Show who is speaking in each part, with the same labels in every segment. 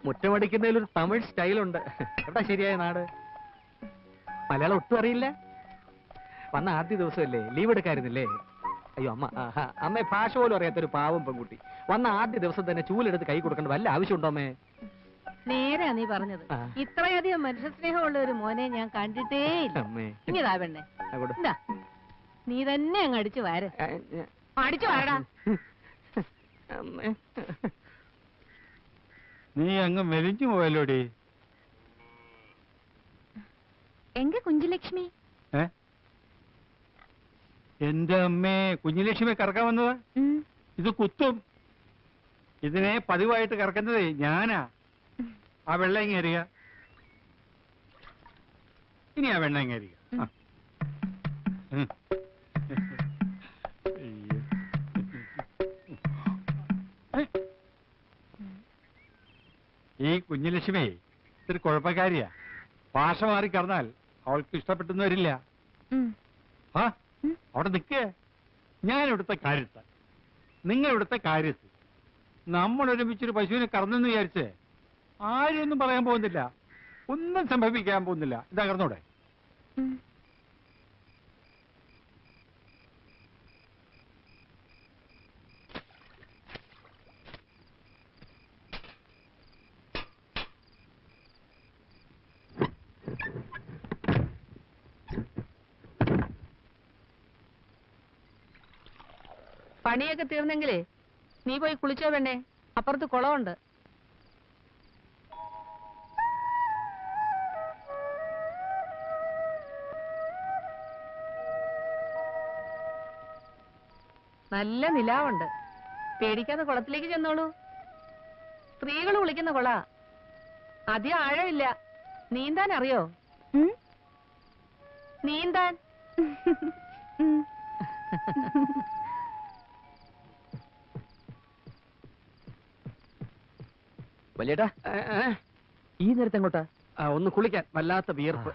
Speaker 1: മുറ്റമടിക്കുന്നതിലൊരു തമിഴ് സ്റ്റൈലുണ്ട്. എവിടെ ശരിയായ നാട്? മലയാളം ഒട്ടും അറിയില്ല. വന്ന ആദ്യ ദിവസമല്ലേ, ലീവ് എടുക്കായിരുന്നില്ലേ? അയ്യോ അമ്മ, അമ്മ ഭാഷ പോലും അറിയാത്തൊരു പാവം പെൺകുട്ടി. വന്ന ആദ്യ ദിവസം തന്നെ ചൂലെടുത്ത് കൈ കൊടുക്കേണ്ട വല്ല ആവശ്യമുണ്ടോ അമ്മേ?
Speaker 2: നേരാ നീ പറഞ്ഞത്. ഇത്രയധികം മനുഷ്യ സ്നേഹമുള്ള ഒരു മോനെ ഞാൻ കണ്ടിട്ടേ ഇല്ല. ഇങ്ങതാ പെണ്ണെ, നീ തന്നെ അങ്ങ് അടിച്ചു വാര. അടിച്ചു വാരടാ.
Speaker 3: നീ അങ്ങ് മെലിഞ്ഞു പോയല്ലോടി.
Speaker 4: എങ്ക കുഞ്ചുലക്ഷ്മി?
Speaker 3: എന്റെ അമ്മേ, കുഞ്ഞുലക്ഷ്മി കറക്കാൻ വന്നത് ഇത് കുത്തും. ഇതിനെ പതിവായിട്ട് കറക്കുന്നതേ ഞാനാ. ആ വെള്ളം ഇങ്ങ അറിയ, ഇനി ആ വെള്ളം ഇങ്ങ അറിയ. ഈ കുഞ്ഞുലക്ഷ്മി ഇത്തിരി കുഴപ്പക്കാരിയാ. ഭാഷ മാറി കറന്നാൽ അവൾക്ക് ഇഷ്ടപ്പെട്ടെന്ന് വരില്ല. ആ അവിടെ നിൽക്കേ. ഞാൻ ഇവിടുത്തെ കാര്യത്ത്, നിങ്ങൾ ഇവിടുത്തെ കാര്യത്ത്. നമ്മൾ ഒരുമിച്ചൊരു പശുവിനെ കറന്നെന്ന് വിചാരിച്ച് ആരും ഒന്നും പറയാൻ പോകുന്നില്ല, ഒന്നും സംഭവിക്കാൻ പോകുന്നില്ല. ഇതാ കറന്നോടെ.
Speaker 2: പണിയൊക്കെ തീർന്നെങ്കിലേ നീ പോയി കുളിച്ചോ പെണ്ണേ, അപ്പുറത്ത് കുളമുണ്ട്. നല്ല നിലാവുണ്ട്. പേടിക്കാതെ കുളത്തിലേക്ക് ചെന്നോളൂ. സ്ത്രീകൾ കുളിക്കുന്ന കുള, അധികം ആഴമില്ല. നീന്താൻ അറിയോ? നീന്താൻ
Speaker 1: വലിയേട്ടാ, ഈ നേരത്തെ എങ്ങോട്ടാ? ഒന്ന് കുളിക്കാൻ. വല്ലാത്ത വിയർപ്പ്.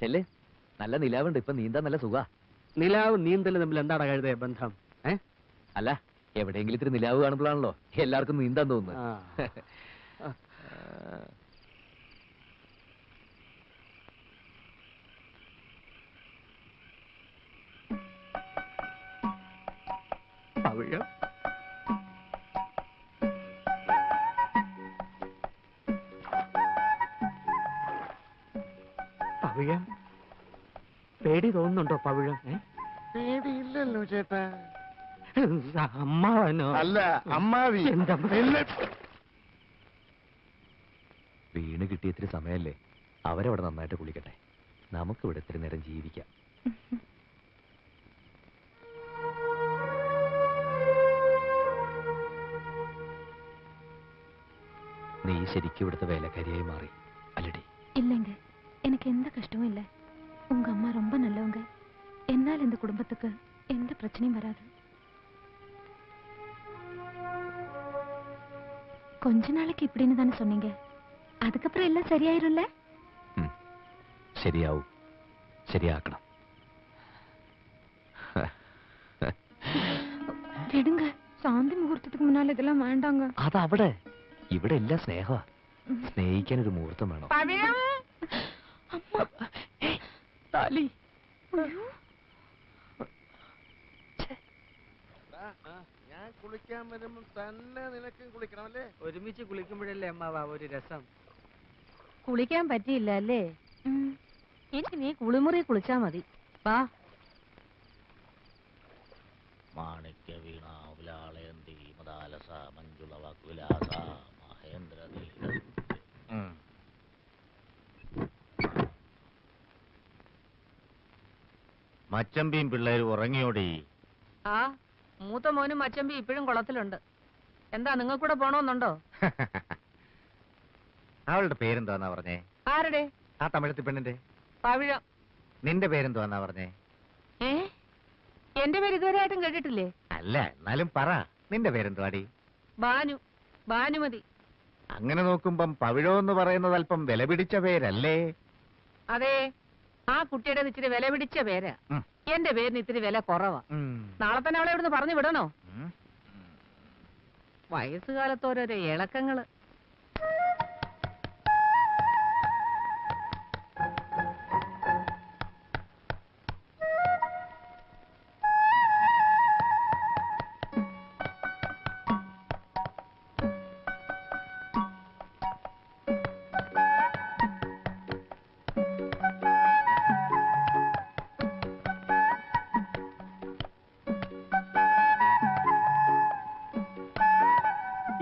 Speaker 5: ചെല്ലേ, നല്ല നിലാവുണ്ട്. ഇപ്പൊ നീന്താൻ നല്ല സുഖ.
Speaker 1: നിലാവ് നീന്തല് തമ്മിൽ എന്താണ് കഴുതേ ബന്ധം?
Speaker 5: അല്ല, എവിടെയെങ്കിലും ഇത്തിരി നിലാവ് കാണുമ്പോഴാണല്ലോ എല്ലാവർക്കും നീന്താൻ തോന്നുന്നത്.
Speaker 1: പവിഴം പവിഴം പേടി തോന്നുന്നുണ്ടോ? പവിഴം
Speaker 6: പേടിയില്ലല്ലോ ചേട്ടാ.
Speaker 1: അമ്മാവനോ?
Speaker 6: അല്ല, അമ്മാവി.
Speaker 5: വീണ് കിട്ടിയ ഇത്തിരി സമയല്ലേ, അവരവിടെ നന്നായിട്ട് കുളിക്കട്ടെ. നമുക്കിവിടെ ഇത്തിരി നേരം ജീവിക്കാം. നീ ശരിക്കും ഇവിടുത്തെ വേലക്കാരിയായി മാറി അല്ലടി?
Speaker 4: இல்லைங்க, எனக்கு எந்த கஷ்டமும் இல்லை. உங்க அம்மா ரொம்ப நல்லவங்க. என்னால் இந்த குடும்பத்துக்கு எந்த பிரச்சனையும் வராது. கொஞ்ச நாளைக்கு இப்படின்னு தானே சொன்னீங்க, அதுக்கப்புறம் எல்லாம் சரியாயிரும்ல?
Speaker 5: ശരിയാവും, ശരിയാക്കണം.
Speaker 4: விடுங்க, சாந்தி முகூர்த்தத்துக்கு முன்னால இதெல்லாம் வேண்டாங்க.
Speaker 5: അതവിടെ, ഇവിടെ എല്ലാം സ്നേഹമാ. സ്നേഹിക്കാൻ ഒരു മുഹൂർത്തം വേണം.
Speaker 6: ഞാൻ കുളിക്കാൻ വരുമ്പോ തന്നെ നിനക്കും കുളിക്കണമല്ലേ?
Speaker 1: ഒരുമിച്ച് കുളിക്കുമ്പോഴല്ലേ അമ്മാവാ ഒരു രസം.
Speaker 2: കുളിക്കാൻ പറ്റിയില്ല അല്ലേ? എനിക്ക് നീ കുളിമുറി കുളിച്ചാ മതി. വാ.
Speaker 5: മാണിക്യ വീണ ഉലാളയന്തി മദാലസ മഞ്ജുള വാക്വിലാസ മഹേന്ദ്ര. മച്ചമ്പിയും പിള്ളേരും ഉറങ്ങിയോടി?
Speaker 2: ആ, മൂത്ത മോനും മച്ചമ്പി ഇപ്പോഴും കുളത്തിലുണ്ട്. എന്താ, നിങ്ങൾക്കൂടെ പോണോന്നുണ്ടോ?
Speaker 5: അവളുടെ പേരെന്താന്നാ പറഞ്ഞേ?
Speaker 2: ആരുടെ?
Speaker 5: ആ തമിഴത്തി പെണ്ണിന്റെ.
Speaker 2: പവിഴം.
Speaker 5: നിന്റെ പേരെന്താന്നാ പറഞ്ഞേ?
Speaker 2: എന്റെ പേര് ഇതുവരെയായിട്ടും കേട്ടിട്ടില്ലേ?
Speaker 5: അല്ല, എന്നാലും പറ, നിന്റെ പേരെന്തുവാടി?
Speaker 2: ബാനു, ഭാനുമതി.
Speaker 5: അങ്ങനെ നോക്കുമ്പം പവിഴോ എന്ന് പറയുന്നത് അല്പം വില പിടിച്ച പേരല്ലേ?
Speaker 2: അതെ, ആ കുട്ടിയുടെ ഇച്ചിരി വില പിടിച്ച പേരാ. എന്റെ പേരിന് ഇത്തിരി വില കുറവാ. നാളെ തന്നെ അവളെ ഇവിടുന്ന് പറഞ്ഞു വിടണോ? വയസ്സുകാലത്ത് ഓരോരോ ഇളക്കങ്ങള്.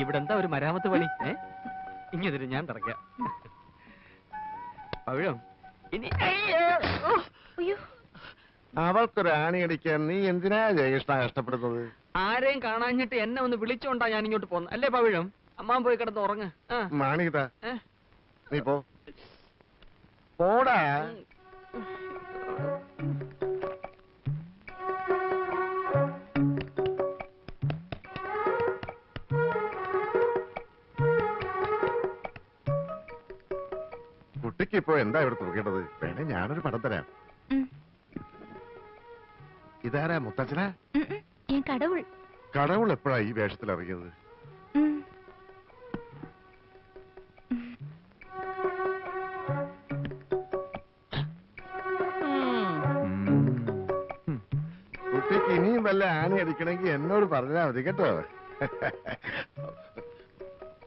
Speaker 1: ഇവിടെ എന്താ ഒരു മരാമത്ത് പണി? ഇങ്ങനെ ഞാൻ തറയ്ക്കാം. പവിഴം ഇനി
Speaker 6: അവൾക്കൊരു ആണി അടിക്കാൻ നീ എന്തിനാ ജയകൃഷ്ണ കഷ്ടപ്പെടുന്നത്?
Speaker 1: ആരെയും കാണാഞ്ഞിട്ട് എന്നെ ഒന്ന് വിളിച്ചോണ്ടാ ഞാൻ ഇങ്ങോട്ട് പോന്നു. അല്ലേ പവിഴം? അമ്മാൻ പോയി കിടന്ന് ഉറങ്ങ്.
Speaker 6: മാണികത നീ പോടാ. കുട്ടിക്ക് ഇപ്പൊ എന്താ ഇവിടെ തൂക്കേണ്ടത്? വേണേ ഞാനൊരു പടം തരാം. ഇതാരാ മുത്തച്ഛനാ?
Speaker 4: കടവുൾ.
Speaker 6: കടവുൾ എപ്പോഴാ ഈ വേഷത്തിൽ ഇറങ്ങിയത്? കുട്ടിക്ക് ഇനിയും വല്ല ആണി അടിക്കണമെങ്കിൽ എന്നോട് പറഞ്ഞാ മതി കേട്ടോ.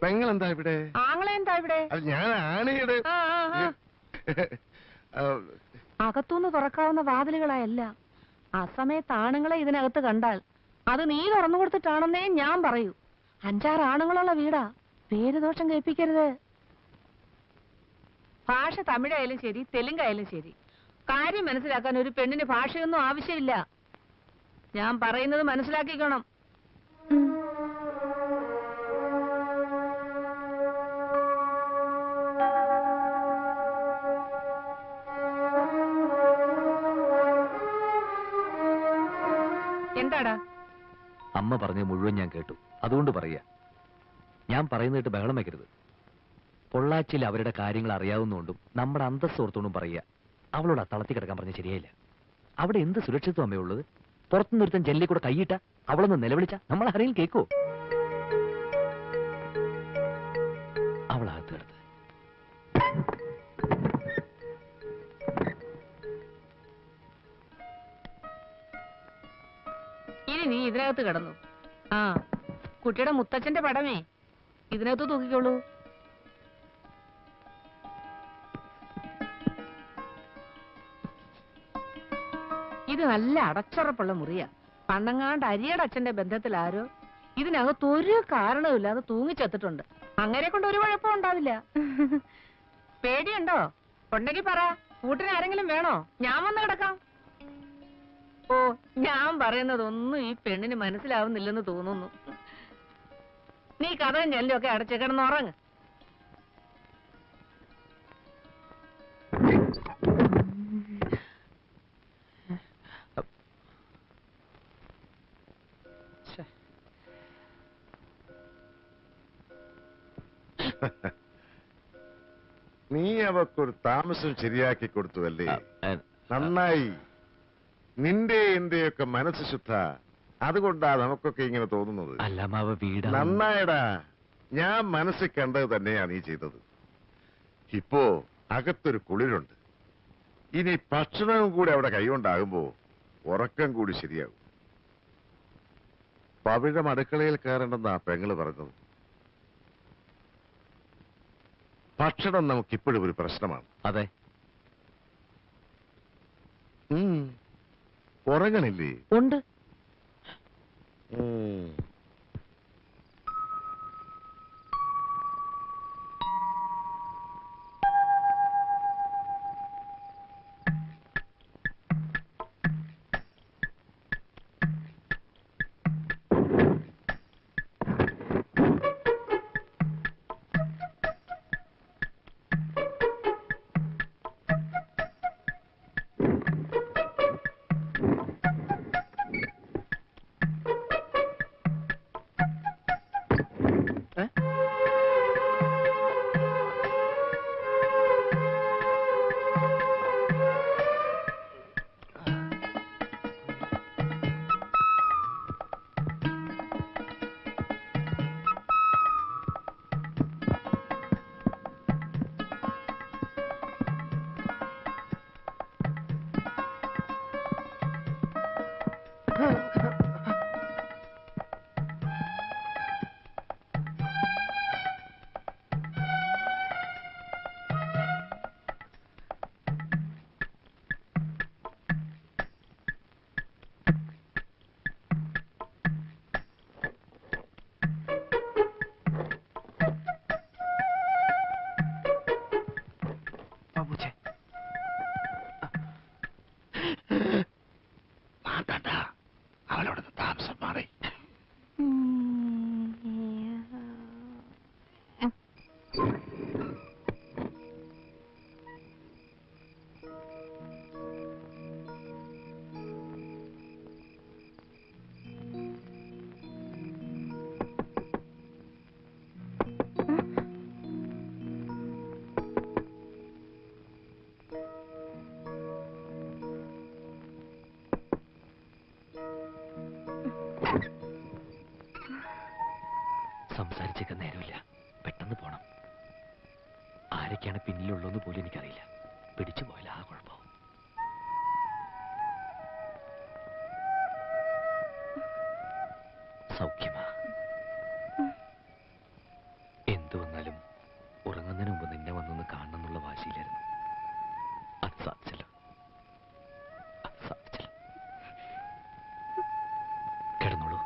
Speaker 6: പെങ്ങളെന്താ ഇവിടെ?
Speaker 2: ആങ്ങളെന്താ ഇവിടെ?
Speaker 6: ഞാൻ ആണിയുടെ
Speaker 2: അകത്തുനിന്ന് തുറക്കാവുന്ന വാതിലുകളായല്ല. ആ സമയത്ത് ആണുങ്ങളെ ഇതിനകത്ത് കണ്ടാൽ അത് നീ തുറന്നു കൊടുത്തിട്ടാണെന്നേ ഞാൻ പറയൂ. 5-6 ആണുങ്ങളുള്ള വീടാ. പേരുദോഷം കേൾപ്പിക്കരുത്. ഭാഷ തമിഴായാലും ശരി, തെലുങ്കായാലും ശരി, കാര്യം മനസ്സിലാക്കാൻ ഒരു പെണ്ണിന് ഭാഷയൊന്നും ആവശ്യമില്ല. ഞാൻ പറയുന്നത് മനസ്സിലാക്കിക്കണം. എന്താടാ?
Speaker 5: അമ്മ പറഞ്ഞ മുഴുവൻ ഞാൻ കേട്ടു. അതുകൊണ്ട് പറയാ, ഞാൻ പറയുന്നതായിട്ട് ബഹളം വെക്കരുത്. പൊള്ളാച്ചിയിൽ അവരുടെ കാര്യങ്ങൾ അറിയാവുന്നതുകൊണ്ടും നമ്മുടെ അന്തസ്സോർത്തോണ്ടും പറയുക, അവളോട് തളത്തി കിടക്കാൻ പറഞ്ഞ ശരിയായില്ല. അവിടെ എന്ത് സുരക്ഷിത്വം അമ്മയുള്ളത്? പുറത്തുനിന്നൊരുത്തൻ ജെല്ലി കൂടെ കൈയിട്ട അവളൊന്ന് നിലവിളിച്ച നമ്മൾ ആരെങ്കിലും കേൾക്കോ? അവളകത്ത് കിടത്ത്.
Speaker 2: ഇനി നീ ഇതിനകത്ത് കിടന്നു. ആ, കുട്ടിയുടെ മുത്തച്ഛന്റെ പടമേ ഇതിനകത്ത് തൂക്കിക്കോളൂ. ഇത് നല്ല അടച്ചുറപ്പുള്ള മുറിയാ. പണ്ടങ്ങാണ്ട് അരിയുടെ അച്ഛന്റെ ബന്ധത്തിൽ ആരോ ഇതിനകത്ത് ഒരു കാരണവുമില്ലാതെ തൂങ്ങിച്ചെത്തിട്ടുണ്ട്. അങ്ങനെ കൊണ്ട് ഒരു കുഴപ്പം ഉണ്ടാവില്ല. പേടിയുണ്ടോ? ഉണ്ടെങ്കിൽ പറ. കൂട്ടിന് ആരെങ്കിലും വേണോ? ഞാൻ വന്ന് കിടക്കാം. ഓ, ഞാൻ പറയുന്നതൊന്നും ഈ പെണ്ണിന് മനസ്സിലാവുന്നില്ലെന്ന് തോന്നുന്നു. നീ കഥയും ജനലും ഒക്കെ അടച്ച് കിടന്നുറങ്ങ്.
Speaker 6: നീ അവക്കൊരു താമസം ശരിയാക്കി കൊടുത്തു അല്ലേ? നന്നായി. നിന്റെ എന്റെയൊക്കെ മനസ്സ് ശുദ്ധ. അതുകൊണ്ടാ നമുക്കൊക്കെ ഇങ്ങനെ തോന്നുന്നത്. നന്നായടാ. ഞാൻ മനസ്സിൽ കണ്ടത് തന്നെയാ നീ ചെയ്തത്. ഇപ്പോ അകത്തൊരു കുളിരുണ്ട്. ഇനി ഭക്ഷണവും കൂടി അവിടെ കൈകൊണ്ടാകുമ്പോ ഉറക്കം കൂടി ശരിയാകും. പവിഴം അടുക്കളയിൽ കയറണ്ടെന്നാ പെങ്ങള് പറഞ്ഞത്. ഭക്ഷണം നമുക്കിപ്പോഴും ഒരു പ്രശ്നമാണ്.
Speaker 5: അതെ.
Speaker 6: ഉറങ്ങണില്ലേ?
Speaker 5: ഉണ്ട്. ആരൊക്കെയാണ് പിന്നിലുള്ളതെന്ന് പോലും എനിക്കറിയില്ല. പിടിച്ചു പോയാൽ ആ കുഴപ്പമാവും. സൗഖ്യമാ? എന്തു വന്നാലും ഉറങ്ങുന്നതിന് മുമ്പ് നിന്നെ വന്നൊന്ന് കാണണം എന്നുള്ള വാശിയിലായിരുന്നു. അത് സാധിച്ചല്ലോ. കിടന്നോളൂ.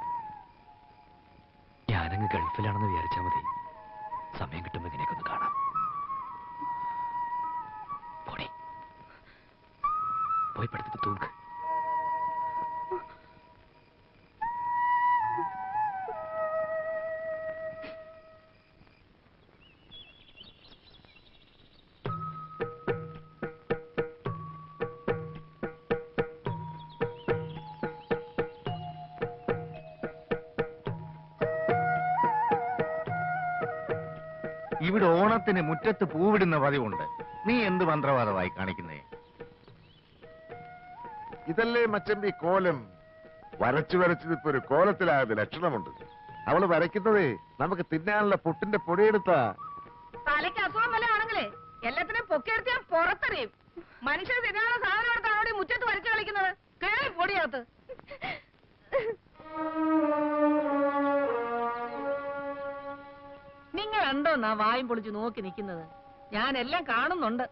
Speaker 5: ഞാനങ്ങ് ഗൾഫിലാണെന്ന് വിചാരിച്ചാൽ മതി. സമയം കിട്ടുമ്പോൾ ഇതിനൊക്കെ ഒന്ന് കാണാം. പോയി പടുത്തിട്ട് തൂക്ക്.
Speaker 7: ഇവിടെ ഓണത്തിന് മുറ്റത്ത് പൂവിടുന്ന പതിവുണ്ട്. നീ എന്ത് മന്ത്രവാദമായി കാണിക്കുന്നേ?
Speaker 6: ഇതല്ലേ മച്ചമ്പി കോലം? വരച്ചു വരച്ചതിപ്പോ ഒരു കോലത്തിലായത് ലക്ഷണമുണ്ട്. അവള് വരയ്ക്കുന്നതേ നമുക്ക് തിന്നാനുള്ള പുട്ടിന്റെ പൊടിയെടുത്താ.
Speaker 2: തലയ്ക്ക് അസുഖം വല്ല ആണെങ്കിലേ എല്ലാത്തിനും പൊക്കിയെടുത്ത് ഞാൻ പുറത്തെറിയും. മനുഷ്യർ തിന്നാനുള്ള സാധനം എടുത്താണ് അവിടെ മുറ്റത്ത് വരച്ചു കളിക്കുന്നത്. കേറി പൊടിയകത്ത്. നിങ്ങൾ എന്തോന്നാ വായും പൊളിച്ച് നോക്കി നിൽക്കുന്നത്? ഞാൻ എല്ലാം കാണുന്നുണ്ട്.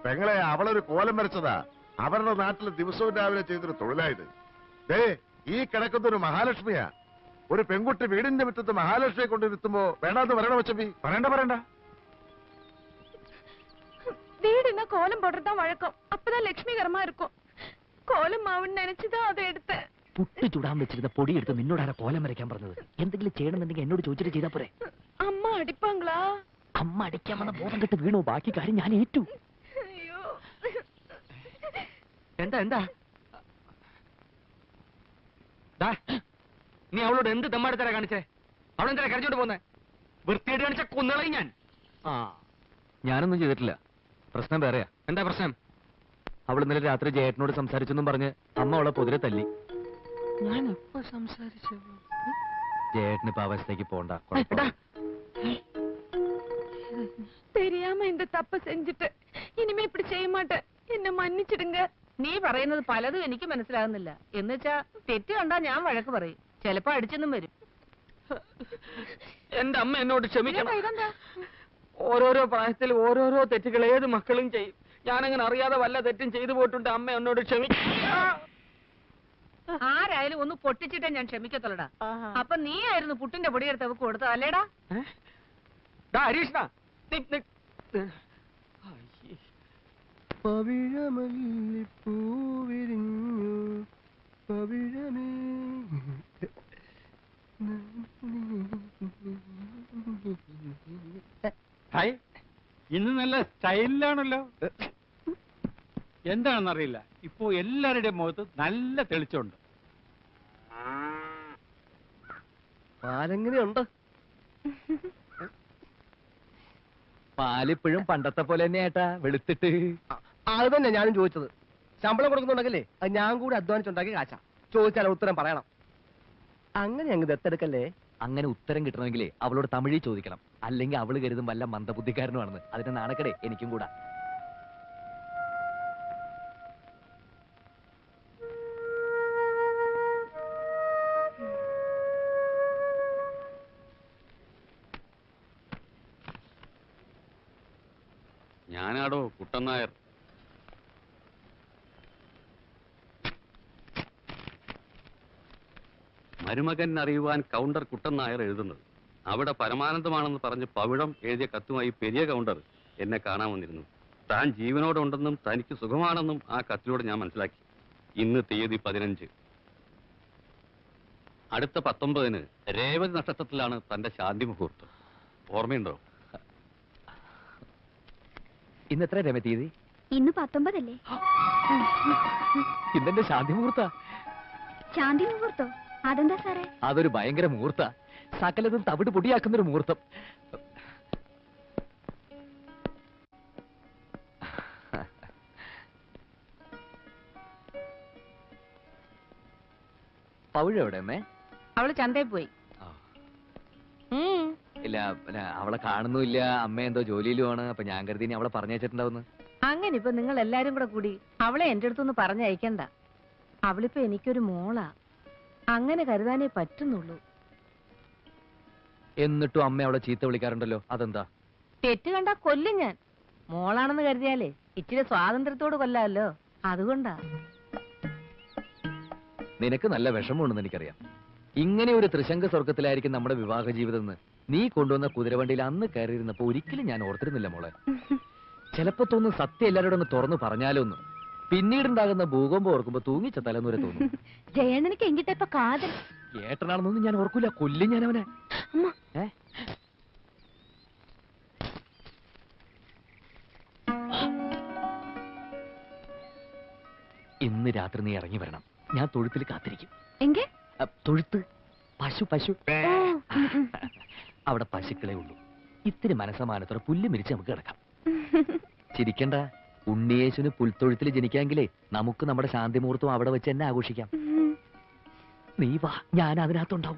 Speaker 6: പെങ്ങളെ, അവളൊരു കോലം വരച്ചതാ. അവരുടെ നാട്ടിൽ ദിവസവും രാവിലെ ചെയ്തൊരു തൊഴിലായത്. ദേ, ഈ കിടക്കുന്നൊരു മഹാലക്ഷ്മിയാ. ഒരു പെൺകുട്ടി വീടിന്റെ മുറ്റത്ത് മഹാലക്ഷ്മിയെ കൊണ്ടിരുത്തുമ്പോ വേണ്ടാന്ന് പറയണ മച്ചമ്പി?
Speaker 3: പറയണ്ട.
Speaker 4: வீடு என்ன கோலம் போடுறதுதான் வழக்கம். அப்பதான் லட்சுமிகரமா இருக்கும். கோலம் மாவுன்னு நினைச்சுதான் அதை எடுத்தேன்.
Speaker 5: പുട്ട് ചുടാൻ വെച്ചിരുന്ന പൊടി എടുത്ത് നിന്നോടാരാ കോലം വരയ്ക്കാൻ പറഞ്ഞത്? എന്തെങ്കിലും ചെയ്യണമെന്നുണ്ടെങ്കിൽ എന്നോട് ചോദിച്ചിട്ട് ചെയ്താ പോരെ?
Speaker 4: அம்மா அடிப்பாங்களா?
Speaker 5: അമ്മ അടിക്കാൻ വന്ന ബോധം കെട്ട് വീണു. ബാക്കി കാര്യം ഞാൻ ഏറ്റു.
Speaker 4: ஐயோ,
Speaker 1: എന്താ നീ അവളോട് എന്ത് തെമ്മാടിത്തരാ കാണിച്ചേ? അവളെന്താ കരഞ്ഞോണ്ട് പോന്നെ? വൃത്തിയായിട്ട് കാണിച്ച കൊന്നളയും ഞാൻ.
Speaker 5: ഞാനൊന്നും ചെയ്തിട്ടില്ല. പ്രശ്നം വേറെയാ.
Speaker 1: എന്താ പ്രശ്നം?
Speaker 5: അവൾ ഇന്നലെ രാത്രി ജയേട്ടനോട് സംസാരിച്ചെന്നും പറഞ്ഞ് അമ്മ അവളെ പൊതിരെ തല്ലി.
Speaker 1: ഞാൻ എപ്പോ സംസാരിച്ചു?
Speaker 5: ജയേട്ടന് ഇപ്പൊ അവസ്ഥയ്ക്ക് പോണ്ട.
Speaker 4: தெரியாம இந்த தப்ப செஞ்சுட்டு இனிமே இப்படி செய்ய மாட்டேன். என்ன மன்னிச்சிடுங்க.
Speaker 2: നീ പറയുന്നത് പലതും എനിക്ക് മനസ്സിലാകുന്നില്ല. എന്നുവെച്ചാ തെറ്റ് കണ്ടാ ഞാൻ വഴക്ക് പറയും. ചിലപ്പോ അടിച്ചെന്നും വരും.
Speaker 1: എന്റെ അമ്മ എന്നോട് ക്ഷമിക്കണം.
Speaker 2: ഇതെന്താ?
Speaker 1: ഓരോരോ പ്രായത്തിൽ ഓരോരോ തെറ്റുകൾ ഏത് മക്കളും ചെയ്യും. ഞാനങ്ങനെ അറിയാതെ വല്ല തെറ്റും ചെയ്തു പോയിട്ടുണ്ട്. അമ്മ എന്നോട് ക്ഷമിക്കണം.
Speaker 2: ആരായാലും ഒന്ന് പൊട്ടിച്ചിട്ടേ ഞാൻ ക്ഷമിക്കത്തുള്ളടാ. അപ്പൊ നീ ആയിരുന്നു പുട്ടിന്റെ പൊടിയെടുത്ത് അവക്ക് കൊടുത്തത് അല്ലേടാ?
Speaker 1: ഹരീഷ്ണ,
Speaker 3: ഹായ്, ഇന്ന് നല്ല സ്റ്റൈലിലാണല്ലോ. എന്താണെന്നറിയില്ല, ഇപ്പോ എല്ലാവരുടെയും മുഖത്ത് നല്ല തെളിച്ചുണ്ട്.
Speaker 5: പാലെങ്ങനെയുണ്ട്? പാലിപ്പോഴും പണ്ടത്തെ പോലെ തന്നെ ഏട്ടാ, വെളുത്തിട്ട്.
Speaker 8: അത് തന്നെ ഞാനും ചോദിച്ചത്. ശമ്പളം കൊടുക്കുന്നുണ്ടെങ്കിലേ അത് ഞാൻ കൂടി അധ്വാനിച്ചുണ്ടാക്കി കാശാ. ചോദിച്ചാൽ ഉത്തരം പറയണം. അങ്ങനെ അങ്ങ് ദത്തെടുക്കല്ലേ.
Speaker 5: അങ്ങനെ ഉത്തരം കിട്ടണമെങ്കിലേ അവളോട് തമിഴിൽ ചോദിക്കണം. അല്ലെങ്കിൽ അവള് കരുതും വല്ല മന്ദബുദ്ധിക്കാരനുമാണെന്ന്. അതിന്റെ നാണക്കടേ എനിക്കും കൂടാ.
Speaker 9: ഞാനാടോ കുട്ടൻ നായർ. മരുമകൻ അറിയുവാൻ കൗണ്ടർ കുട്ടൻ നായർ എഴുതുന്നത്. അവിടെ പരമാനന്ദമാണെന്ന് പറഞ്ഞ് പവിഴം എഴുതിയ കത്തുമായി പെരിയ കൗണ്ടർ എന്നെ കാണാൻ വന്നിരുന്നു. താൻ ജീവനോടുണ്ടെന്നും തനിക്ക് സുഖമാണെന്നും ആ കത്തിലൂടെ ഞാൻ മനസ്സിലാക്കി. ഇന്ന് തീയതി 15. അടുത്ത 19-ന് രേവതി നക്ഷത്രത്തിലാണ് തന്റെ ശാന്തി മുഹൂർത്തം. ഓർമ്മയുണ്ടോ?
Speaker 5: ഇന്ന് എത്ര രമ തീയതി?
Speaker 4: ഇന്ന് 19 അല്ലേ?
Speaker 5: ഇന്നെന്റെ ശാന്തി മുഹൂർത്ത.
Speaker 4: ശാന്തി മുഹൂർത്തോ? അതെന്താ സാറേ?
Speaker 5: അതൊരു ഭയങ്കര മുഹൂർത്ത. സകലതും തവിട് പൊടിയാക്കുന്നൊരു മുഹൂർത്തം. പവിഴ എവിടെ അമ്മേ?
Speaker 2: അവള് ചന്തയിൽ പോയി.
Speaker 5: ഇല്ല, അല്ല, അവളെ കാണുന്നുമില്ല, അമ്മ എന്തോ ജോലിയിലുമാണ്. അപ്പൊ ഞാൻ കരുതി ഇനി അവളെ പറഞ്ഞയച്ചിട്ടുണ്ടാവുന്നു.
Speaker 2: അങ്ങനെ ഇപ്പൊ നിങ്ങൾ എല്ലാരും കൂടെ കൂടി അവളെ എന്റെ അടുത്തൊന്ന് പറഞ്ഞയക്കണ്ട. അവളിപ്പോ എനിക്കൊരു മോളാ, അങ്ങനെ കരുതാനേ പറ്റുന്നുള്ളൂ.
Speaker 5: എന്നിട്ടും അമ്മ അവളെ ചീത്ത വിളിക്കാറുണ്ടല്ലോ, അതെന്താ?
Speaker 2: തെറ്റ് കണ്ടാ കൊല്ലും ഞാൻ. മോളാണെന്ന് കരുതിയാലേ ഇച്ചിരി സ്വാതന്ത്ര്യത്തോട് കൊല്ലാമല്ലോ, അതുകൊണ്ടാ.
Speaker 5: നിനക്ക് നല്ല വിഷമമുണ്ടെന്ന് എനിക്കറിയാം. ഇങ്ങനെ ഒരു ത്രിശങ്ക സ്വർഗത്തിലായിരിക്കും നമ്മുടെ വിവാഹ ജീവിതം എന്ന് നീ കൊണ്ടുവന്ന കുതിരവണ്ടിയിൽ അന്ന് കയറിയിരുന്നപ്പോ ഒരിക്കലും ഞാൻ ഓർത്തിരുന്നില്ല മോളെ. ചിലപ്പോ തോന്നും സത്യം എല്ലാവരോടും ഒന്ന് തുറന്നു പറഞ്ഞാലോ ഒന്ന്. പിന്നീടുണ്ടാകുന്ന ഭൂകമ്പം ഓർക്കുമ്പോ തൂങ്ങിച്ച തലന്നൂരെ തോന്നും.
Speaker 4: ജയണ്ണനിക്ക് എങ്കിട്ട ഇപ്പൊ കാതൽ
Speaker 5: ഏട്ടനാണെന്നൊന്നും ഞാൻ ഓർക്കൂല, കൊല്ലും ഞാൻ അവനെ. ഇന്ന് രാത്രി നീ ഇറങ്ങി വരണം. ഞാൻ തൊഴുത്തിൽ കാത്തിരിക്കും.
Speaker 4: എങ്കെ
Speaker 5: തൊഴുത്ത് പശു അവിടെ പശുക്കളെ ഉള്ളൂ. ഇത്തിരി മനസ്സമാനത്തോടെ പുല്ല് മിരിച്ച് നമുക്ക് കിടക്കാം. ചിരിക്കണ്ട. ഉണ്ണിയേശുന് പുൽത്തൊഴുത്തിൽ ജനിക്കാമെങ്കിലേ നമുക്ക് നമ്മുടെ ശാന്തി മുഹൂർത്തം അവിടെ വെച്ച് തന്നെ ആഘോഷിക്കാം. നീ വാ, ഞാൻ അതിനകത്തുണ്ടാവും.